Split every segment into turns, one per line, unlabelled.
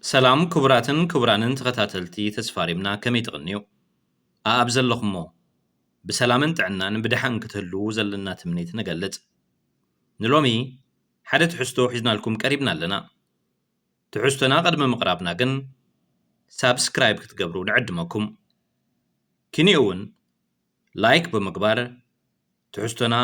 ሰላም ክቡራትን ክቡራንን ተኸታተልቲ ተስፋሪምና ከመይ ትቕንዩ ኣብ ዘለኹሞ ብሰላምን ጥዕናን ብድሓን ክትህሉ ዘለና ትምኒት ንገልጽ ንሎሚ ሓደ ትሕዝቶ ሒዝናልኩም ቀሪብና ኣለና ትሕዝቶና ቅድሚ ምቕራብና ግን ሳብስክራይብ ክትገብሩ ንዕድመኩም ክንኡ እውን ላይክ ብምግባር ትሕዝቶና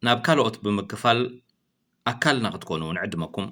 ናብ ካልኦት ብምክፋል ኣካልና ክትኮኑ ንዕድመኩም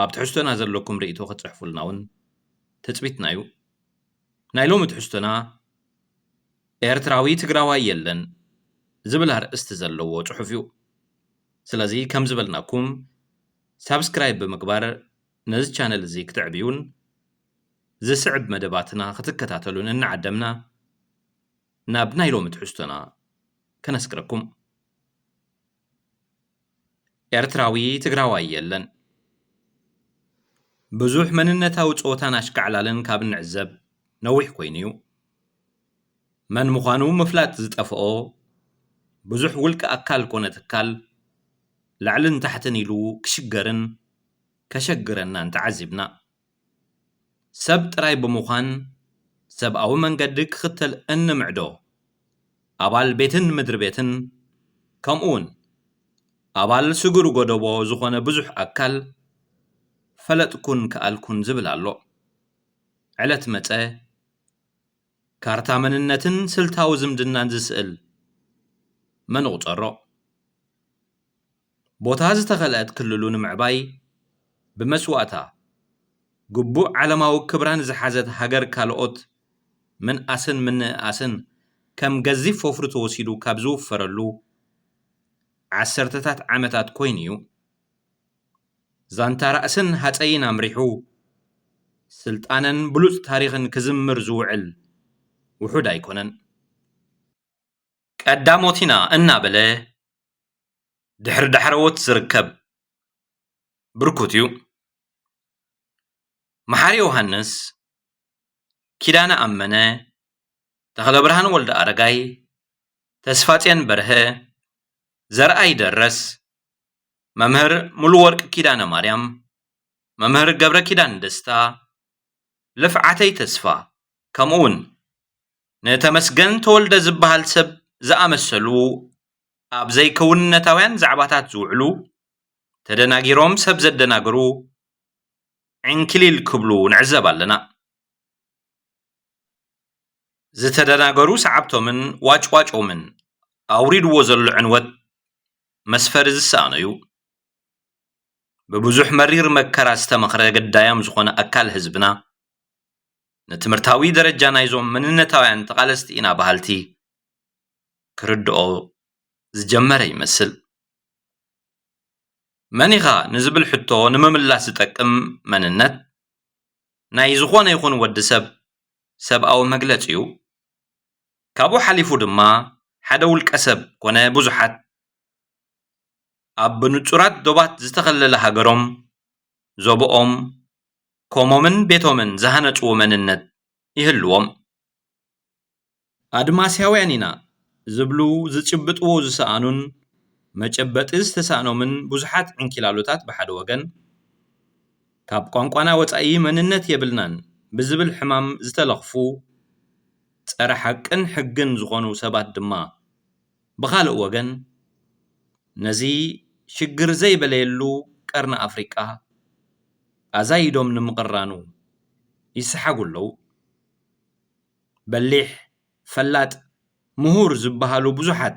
ኣብ ትሕዝቶና ዘለኩም ርእይቶ ክትጽሕፉልና እውን ተጽቢትና እዩ ናይ ሎሚ ትሕዝቶና ኤርትራዊ ትግራዋይ የለን ዝብል ኣርእስቲ ዘለዎ ጽሑፍ እዩ ስለዚ ከም ዝበልናኩም ሳብስክራይብ ብምግባር ነዚ ቻነል እዚ ክትዕብዩን ዝስዕብ መደባትና ክትከታተሉን እናዓደምና ናብ ናይ ሎሚ ትሕዝቶና ከነስክረኩም ኤርትራዊ ትግራዋይ የለን ብዙሕ መንነታዊ ጾታን ኣሽከዕላልን ካብ ንዕዘብ ነዊሕ ኮይኑ እዩ መን ምዃኑ ምፍላጥ ዝጠፍኦ ብዙሕ ውልቂ ኣካል ኮነ ትካል ላዕልን ታሕትን ኢሉ ክሽገርን ከሸግረናን ተዓዚብና ሰብ ጥራይ ብምዃን ሰብኣዊ መንገዲ ክኽተል እንምዕዶ ኣባል ቤትን ምድሪ ቤትን ከምኡውን ኣባል ስጉር ጎደቦ ዝኾነ ብዙሕ ኣካል ፈለጥኩን ከኣልኩን ዝብል ኣሎ ዕለት መፀ ካርታ መንነትን ስልታዊ ዝምድናን ዝስእል መን ቁፀሮ ቦታ ዝተኸልአት ክልሉ ንምዕባይ ብመስዋእታ ግቡእ ዓለማዊ ክብራን ዝሓዘት ሃገር ካልኦት ምንኣስን ምንእኣስን ከም ገዚፍ ወፍሪ ተወሲዱ ካብ ዝውፈረሉ ዓሰርተታት ዓመታት ኮይኑ እዩ ዛንታ ራእስን ሃፀይን ኣምሪሑ ስልጣነን ብሉፅ ታሪኽን ክዝምር ዝውዕል ውሑድ ኣይኮነን ቀዳሞቲና እናበለ ድሕሪ ዳሕረወት ዝርከብ ብርኩት እዩ መሓሪ ዮሃንስ ኪዳነ ኣመነ ተኽለ ብርሃን ወልደ ኣረጋይ ተስፋጽዮን በርሀ ዘርአይ ደረስ መምህር ሙሉ ወርቂ ኪዳነ ማርያም መምህር ገብረ ኪዳን ደስታ ልፍዓተይ ተስፋ ከምኡውን ነተመስገን ተወልደ ዝበሃል ሰብ ዝኣመሰሉ ኣብ ዘይከውንነታውያን ዛዕባታት ዝውዕሉ ተደናጊሮም ሰብ ዘደናግሩ ዕንክሊል ክብሉ ንዕዘብ ኣለና ዝተደናገሩ ሰዓብቶምን ዋጭዋጮምን ኣውሪድዎ ዘሎ ዕንወት መስፈሪ ዝሰኣነዩ በብዙሕ መሪር መከራ ዝተመኽረ ገዳያም ዝኾነ ኣካል ህዝብና ነትምህርታዊ ደረጃ ናይዞም መንነታውያን ተቓለስቲ ኢና ባህልቲ ክርድኦ ዝጀመረ ይመስል መኒኻ ንዝብል ሕቶ ንምምላስ ዝጠቅም መንነት ናይ ዝኾነ ይኹን ወዲ ሰብ ሰብኣዊ መግለፂ እዩ ካብኡ ሓሊፉ ድማ ሓደ ውልቀ ሰብ ኮነ ብዙሓት ኣብ ብንጹራት ዶባት ዝተኸለለ ሃገሮም ዞብኦም ኮሞምን ቤቶምን ዝሃነጽዎ መንነት ይህልዎም ኣድማስያውያን ኢና ዝብሉ ዝጭብጥዎ ዝሰኣኑን መጨበጢ ዝተሳእኖምን ብዙሓት ዕንኪላሎታት ብሓደ ወገን ካብ ቋንቋና ወፃኢ መንነት የብልናን ብዝብል ሕማም ዝተለኽፉ ጸረ ሓቅን ሕግን ዝኾኑ ሰባት ድማ ብኻልእ ወገን ነዚ ሽግር ዘይበለየሉ ቀርኒ ኣፍሪቃ ኣዛይዶም ንምቕራኑ ይስሓጉ ኣለዉ በሊሕ ፈላጥ ምሁር ዝበሃሉ ብዙሓት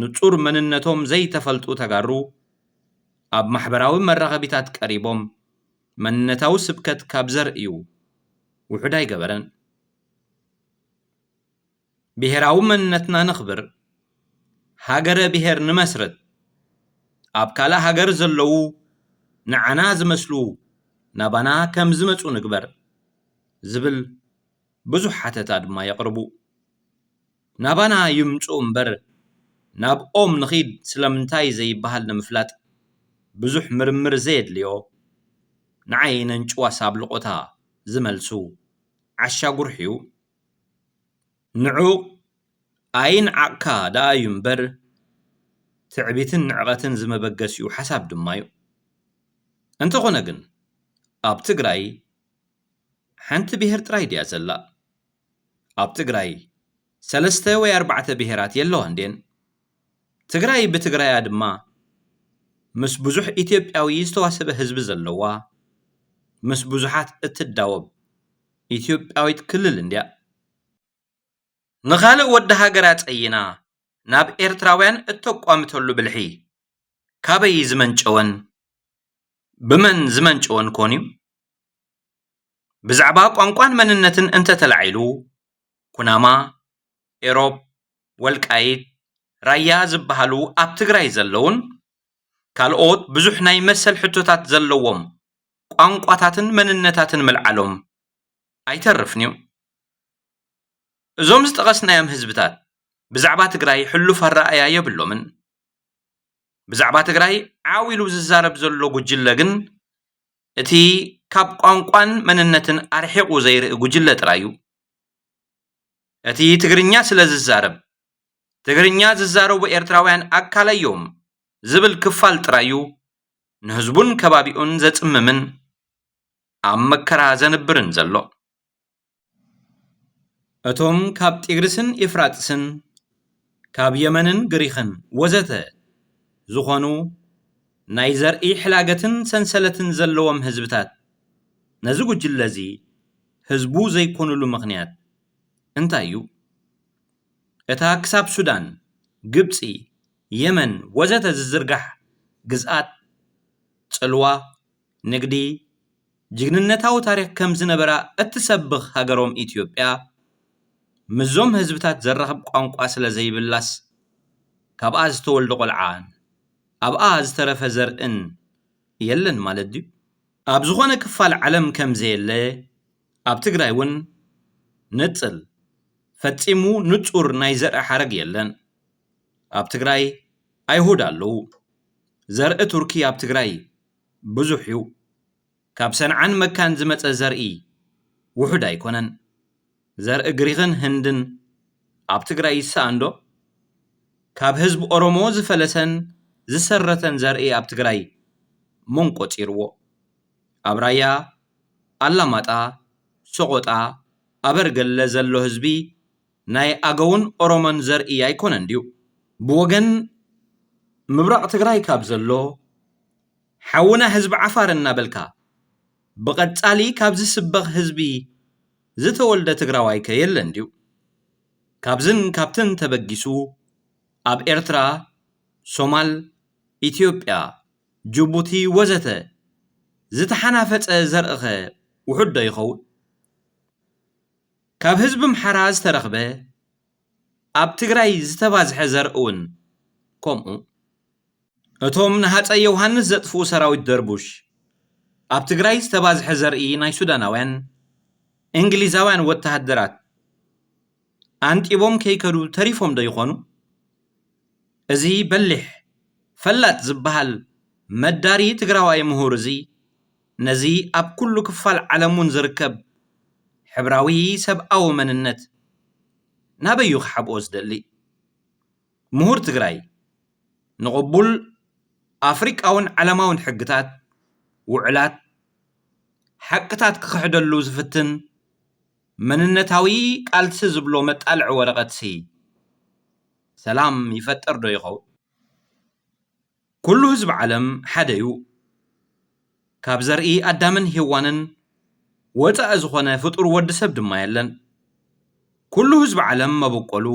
ንጹር መንነቶም ዘይተፈልጡ ተጋሩ ኣብ ማሕበራዊ መራኸቢታት ቀሪቦም መንነታዊ ስብከት ካብ ዘርእዩ ውሑድ ኣይገበረን ብሄራዊ መንነትና ንኽብር ሃገረ ብሄር ንመስረት ኣብ ካልእ ሃገር ዘለዉ ንዓና ዝመስሉ ናባና ከም ዝመፁ ንግበር ዝብል ብዙሕ ሓተታ ድማ የቕርቡ ናባና ይምፁ እምበር ናብኦም ንኺድ ስለምንታይ ዘይበሃል ንምፍላጥ ብዙሕ ምርምር ዘየድልዮ ንዓይነን ጭዋስ ኣብ ልቆታ ዝመልሱ ዓሻጉርሕ እዩ ንዑቕ ኣይን ዓቕካ ደኣ እዩ እምበር ትዕቢትን ንዕቐትን ዝመበገስ እዩ ሓሳብ ድማ እዩ እንተኾነ ግን ኣብ ትግራይ ሓንቲ ብሄር ጥራይ ድያ ዘላ ኣብ ትግራይ 3 ወይ 4 ብሄራት የለዋን ድየን ትግራይ ብትግራያ ድማ ምስ ብዙሕ ኢትዮጵያዊ ዝተዋሰበ ህዝቢ ዘለዋ ምስ ብዙሓት እትዳወብ ኢትዮጵያዊት ክልል እንድያ ንኻልእ ወዲ ሃገራ ፀይና ናብ ኤርትራውያን እተቋምተሉ ብልሒ ካበይ ዝመንጨወን ብመን ዝመንጨወን ኮን እዩ ብዛዕባ ቋንቋን መንነትን እንተተላዒሉ ኩናማ ኤሮብ ወልቃይት ራያ ዝበሃሉ ኣብ ትግራይ ዘለውን ካልኦት ብዙሕ ናይ መሰል ሕቶታት ዘለዎም ቋንቋታትን መንነታትን ምልዓሎም ኣይተርፍን እዩ እዞም ዝጠቐስናዮም ህዝብታት ብዛዕባ ትግራይ ሕሉፍ ኣረኣእያ የብሎምን ብዛዕባ ትግራይ ዓዊሉ ዝዛረብ ዘሎ ጉጅለ ግን እቲ ካብ ቋንቋን መንነትን ኣርሒቑ ዘይርኢ ጉጅለ ጥራዩ እቲ ትግርኛ ስለ ዝዛረብ ትግርኛ ዝዛረቡ ኤርትራውያን ኣካለዮም ዝብል ክፋል ጥራዩ ንህዝቡን ከባቢኡን ዘጽምምን ኣብ መከራ ዘንብርን ዘሎ እቶም ካብ ጢግርስን ኤፍራጥስን ካብ የመንን ግሪኽን ወዘተ ዝኾኑ ናይ ዘርኢ ሕላገትን ሰንሰለትን ዘለዎም ህዝብታት ነዚ ጉጅለ እዚ ህዝቡ ዘይኮኑሉ ምኽንያት እንታይ እዩ እታ ክሳብ ሱዳን ግብፂ የመን ወዘተ ዝዝርጋሕ ግዝኣት ጽልዋ ንግዲ ጅግንነታዊ ታሪክ ከም ዝነበራ እትሰብኽ ሃገሮም ኢትዮጵያ ምዞም ህዝብታት ዘራኽብ ቋንቋ ስለ ዘይብላስ ካብኣ ዝተወልደ ቆልዓን ኣብኣ ዝተረፈ ዘርእን የለን ማለት ድዩ ኣብ ዝኾነ ክፋል ዓለም ከም ዘየለ ኣብ ትግራይ እውን ንጽል ፈጺሙ ንጹር ናይ ዘርኢ ሓረግ የለን ኣብ ትግራይ ኣይሁድ ኣለዉ ዘርኢ ቱርኪ ኣብ ትግራይ ብዙሕ እዩ ካብ ሰንዓን መካን ዝመፀ ዘርኢ ውሑድ ኣይኮነን ዘርኢ ግሪኽን ህንድን ኣብ ትግራይ ይስኣንዶ ካብ ህዝቢ ኦሮሞ ዝፈለሰን ዝሰረተን ዘርኢ ኣብ ትግራይ መን ቆፂርዎ ኣብ ራያ ኣላማጣ ሰቆጣ ኣበርገለ ዘሎ ህዝቢ ናይ ኣገውን ኦሮሞን ዘርኢ ኣይኮነን ድዩ ብወገን ምብራቕ ትግራይ ካብ ዘሎ ሓውና ህዝቢ ዓፋር እናበልካ ብቐጻሊ ካብ ዝስበኽ ህዝቢ ዝተወልደ ትግራዋይ ከ የለን ድዩ ካብዝን ካብትን ተበጊሱ ኣብ ኤርትራ ሶማል ኢትዮጵያ ጅቡቲ ወዘተ ዝተሓናፈፀ ዘርእኸ ውሑድ ዶ ይኸውን ካብ ህዝቢ ምሓራ ዝተረኽበ ኣብ ትግራይ ዝተባዝሐ ዘርኢ እውን ከምኡ እቶም ንሃፀይ ዮሃንስ ዘጥፍኡ ሰራዊት ደርቡሽ ኣብ ትግራይ ዝተባዝሐ ዘርኢ ናይ ሱዳናውያን እንግሊዛውያን ወተሃደራት አንጢቦም ከይከዱ ተሪፎም ዶ ይኾኑ እዚ በሊሕ ፈላጥ ዝበሃል መዳሪ ትግራዋይ ምሁር እዚ ነዚ ኣብ ኩሉ ክፋል ዓለሙን ዝርከብ ሕብራዊ ሰብኣዊ መንነት ናበዩ ክሓብኦ ዝደሊ ምሁር ትግራይ ንቕቡል ኣፍሪቃውን ዓለማውን ሕግታት ውዕላት ሓቅታት ክኽሕደሉ ዝፍትን መንነታዊ ቃልሲ ዝብሎ መጣልዒ ወረቐትሲ ሰላም ይፈጠር ዶ ይኸውን ኩሉ ህዝቢ ዓለም ሓደ እዩ ካብ ዘርኢ ኣዳምን ሄዋንን ወፃእ ዝኾነ ፍጡር ወዲ ሰብ ድማ የለን ኩሉ ህዝቢ ዓለም መበቆሉ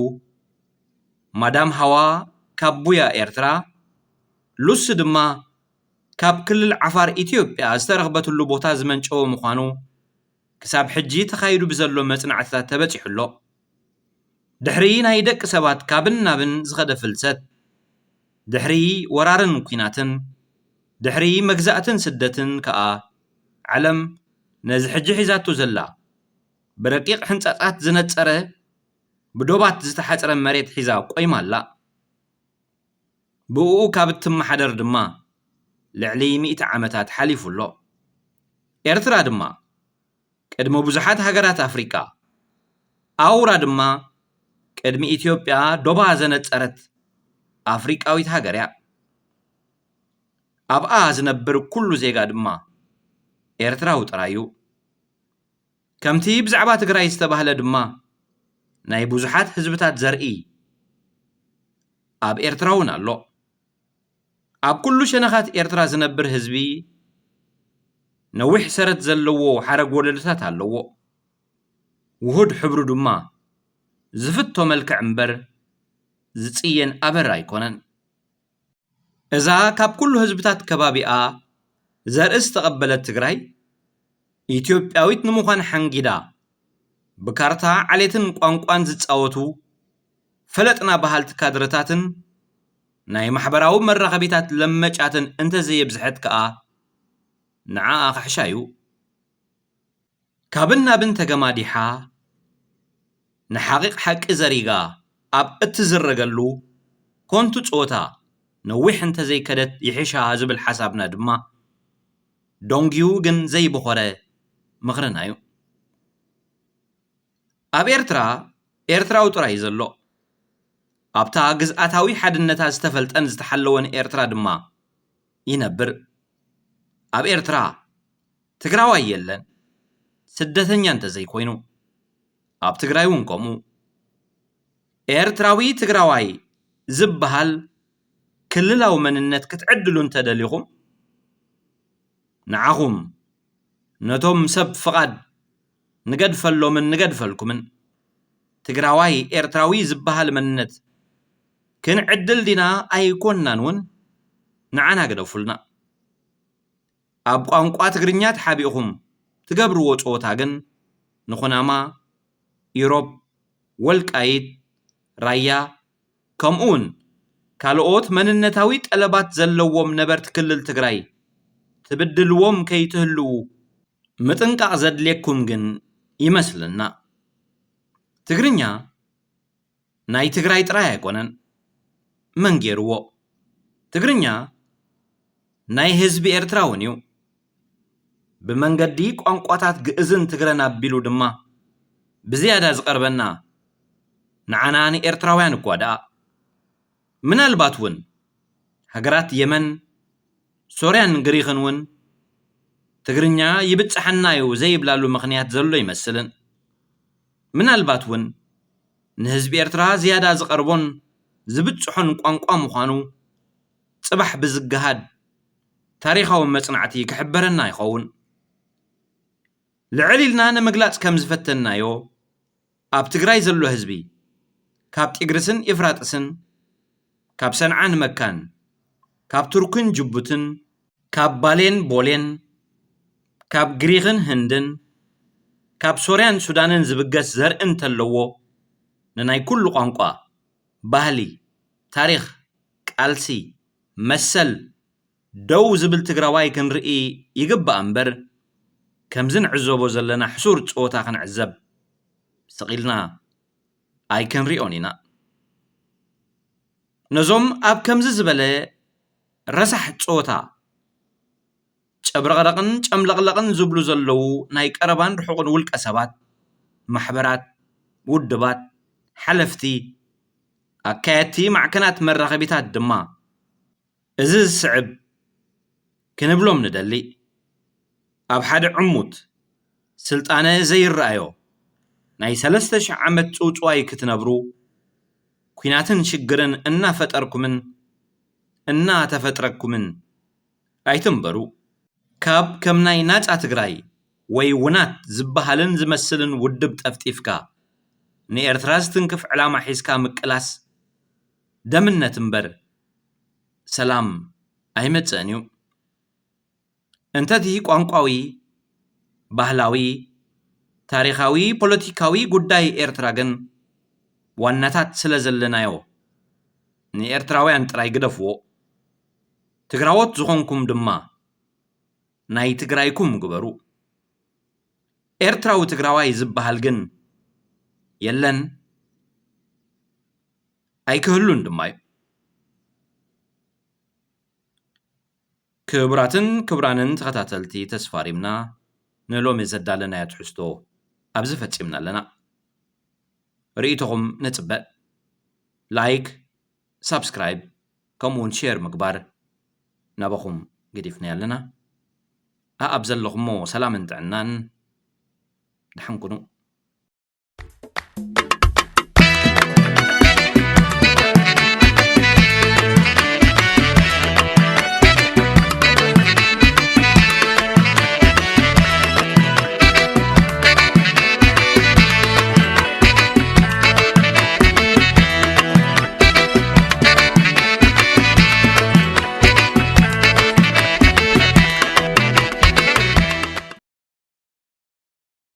ማዳም ሃዋ ካብ ቡያ ኤርትራ ሉሲ ድማ ካብ ክልል ዓፋር ኢትዮጵያ ዝተረኽበትሉ ቦታ ዝመንጨወ ምዃኑ ክሳብ ሕጂ ተኻይዱ ብዘሎ መጽናዕትታት ተበፂሑሎ ድሕሪ ናይ ደቂ ሰባት ካብን ናብን ዝኸደ ፍልሰት ድሕሪ ወራርን ኩናትን ድሕሪ መግዛእትን ስደትን ከዓ ዓለም ነዚ ሕጂ ሒዛቱ ዘላ ብረቂቕ ሕንፃፃት ዝነፀረ ብዶባት ዝተሓፀረ መሬት ሒዛ ቆይማ ኣላ ብኡ ካብ እትመሓደር ድማ ልዕሊ 100 ዓመታት ሓሊፉሎ ኤርትራ ድማ ቅድሚ ብዙሓት ሃገራት ኣፍሪቃ ኣውራ ድማ ቅድሚ ኢትዮጵያ ዶባ ዘነፀረት ኣፍሪቃዊት ሃገር እያ ኣብኣ ዝነብር ኩሉ ዜጋ ድማ ኤርትራዊ ጥራዩ ከምቲ ብዛዕባ ትግራይ ዝተባህለ ድማ ናይ ብዙሓት ህዝብታት ዘርኢ ኣብ ኤርትራ እውን ኣሎ ኣብ ኩሉ ሸነኻት ኤርትራ ዝነብር ህዝቢ ነዊሕ ሰረት ዘለዎ ሓረግ ወለዶታት ኣለዎ ውሁድ ሕብሩ ድማ ዝፍቶ መልክዕ እምበር ዝጽየን ኣበር ኣይኮነን እዛ ካብ ኩሉ ህዝብታት ከባቢኣ ዘርእስ ተቐበለት ትግራይ ኢትዮጵያዊት ንምዃን ሓንጊዳ ብካርታ ዓሌትን ቋንቋን ዝጻወቱ ፈለጥና ባህልቲ ካድረታትን ናይ ማሕበራዊ መራኸቢታት ለመጫትን እንተዘየብዝሐት ከዓ ንዓኣ ኽሕሻ እዩ ካብን ናብን ተገማዲሓ ንሓቂቕ ሓቂ ዘሪጋ ኣብ እትዝረገሉ ኮንቱ ጾታ ነዊሕ እንተዘይከደት ይሕሻ ዝብል ሓሳብና ድማ ዶንጊዩ ግን ዘይብኾረ ምኽርና እዩ ኣብ ኤርትራ ኤርትራዊ ጥራይ ዘሎ ኣብታ ግዝኣታዊ ሓድነታ ዝተፈልጠን ዝተሓለወን ኤርትራ ድማ ይነብር ኣብ ኤርትራ ትግራዋይ የለን ስደተኛ እንተዘይኮይኑ ኣብ ትግራይ እውን ከምኡ ኤርትራዊ ትግራዋይ ዝበሃል ክልላዊ መንነት ክትዕድሉ እንተደሊኹም ንዓኹም ነቶም ሰብ ፍቓድ ንገድፈሎምን ንገድፈልኩምን ትግራዋይ ኤርትራዊ ዝበሃል መንነት ክንዕድል ዲና ኣይኮንናን እውን ንዓና ገደፉልና ኣብ ቋንቋ ትግርኛ ተሓቢእኹም ትገብርዎ ጾታ ግን ንኹናማ ኢሮብ ወልቃይት ራያ ከምኡውን ካልኦት መንነታዊ ጠለባት ዘለዎም ነበርቲ ክልል ትግራይ ትብድልዎም ከይትህልው ምጥንቃቕ ዘድልየኩም ግን ይመስለና ትግርኛ ናይ ትግራይ ጥራይ ኣይኮነን መን ገይርዎ ትግርኛ ናይ ህዝቢ ኤርትራ እውን እዩ ብመንገዲ ቋንቋታት ግእዝን ትግረን ኣቢሉ ድማ ብዝያዳ ዝቐርበና ንዓና ንኤርትራውያን እኳ ደኣ ምናልባት እውን ሃገራት የመን ሶርያን ግሪኽን እውን ትግርኛ ይብፅሐና እዩ ዘይብላሉ ምኽንያት ዘሎ ይመስልን ምናልባት እውን ንህዝቢ ኤርትራ ዝያዳ ዝቐርቦን ዝብፅሖን ቋንቋ ምዃኑ ጽባሕ ብዝገሃድ ታሪኻዊ መጽናዕቲ ክሕበረና ይኸውን ልዕል ኢልና ንምግላጽ ከም ዝፈተናዮ ኣብ ትግራይ ዘሎ ህዝቢ ካብ ጢግርስን ኤፍራጥስን ካብ ሰንዓን መካን ካብ ቱርክን ጅቡትን ካብ ባሌን ቦሌን ካብ ግሪኽን ህንድን ካብ ሶርያን ሱዳንን ዝብገስ ዘርኢ እንተለዎ ንናይ ኩሉ ቋንቋ ባህሊ ታሪኽ ቃልሲ መሰል ደው ዝብል ትግራዋይ ክንርኢ ይግባእ እምበር ከምዚ ንዕዘቦ ዘለና ሕሱር ጾታ ክንዕዘብ ስቂልና ኣይክንሪኦን ኢና ነዞም ኣብ ከምዚ ዝበለ ረሳሕ ጾታ ጨብረቕረቕን ጨምለቕለቕን ዝብሉ ዘለዉ ናይ ቀረባን ርሑቕን ውልቀ ሰባት ማሕበራት ውድባት ሓለፍቲ ኣካየድቲ ማዕከናት መራኸቢታት ድማ እዚ ዝስዕብ ክንብሎም ንደሊ ኣብ ሓደ ዕሙት ስልጣነ ዘይረኣዮ ናይ 3000 ዓመት ጽውጽዋይ ክትነብሩ ኩናትን ሽግርን እናፈጠርኩምን እናተፈጥረኩምን ኣይትንበሩ ካብ ከም ናይ ናጻ ትግራይ ወይ ውናት ዝበሃልን ዝመስልን ውድብ ጠፍጢፍካ ንኤርትራ ዝትንክፍ ዕላማ ሒዝካ ምቅላስ ደምነት እምበር ሰላም ኣይመጽእን እዩ እንተቲ ቋንቋዊ ባህላዊ ታሪኻዊ ፖለቲካዊ ጉዳይ ኤርትራ ግን ዋናታት ስለ ዘለናዮ ንኤርትራውያን ጥራይ ግደፍዎ ትግራዎት ዝኾንኩም ድማ ናይ ትግራይኩም ግበሩ ኤርትራዊ ትግራዋይ ዝበሃል ግን የለን ኣይክህሉን ድማ እዩ ክቡራትን ክቡራንን ተኸታተልቲ ተስፋሪምና ንሎሚ ዘዳለናዮ ትሕዝቶ ኣብዚ ፈጺምና ኣለና ርኢቶኹም ነጽበእ ላይክ ሰብስክራይብ ከምኡውን ሼር ምግባር ናበኹም ገዲፍና ኣለና ኣብ ዘለኹሞ ሰላምን ጥዕናን ድሓን ኩኑ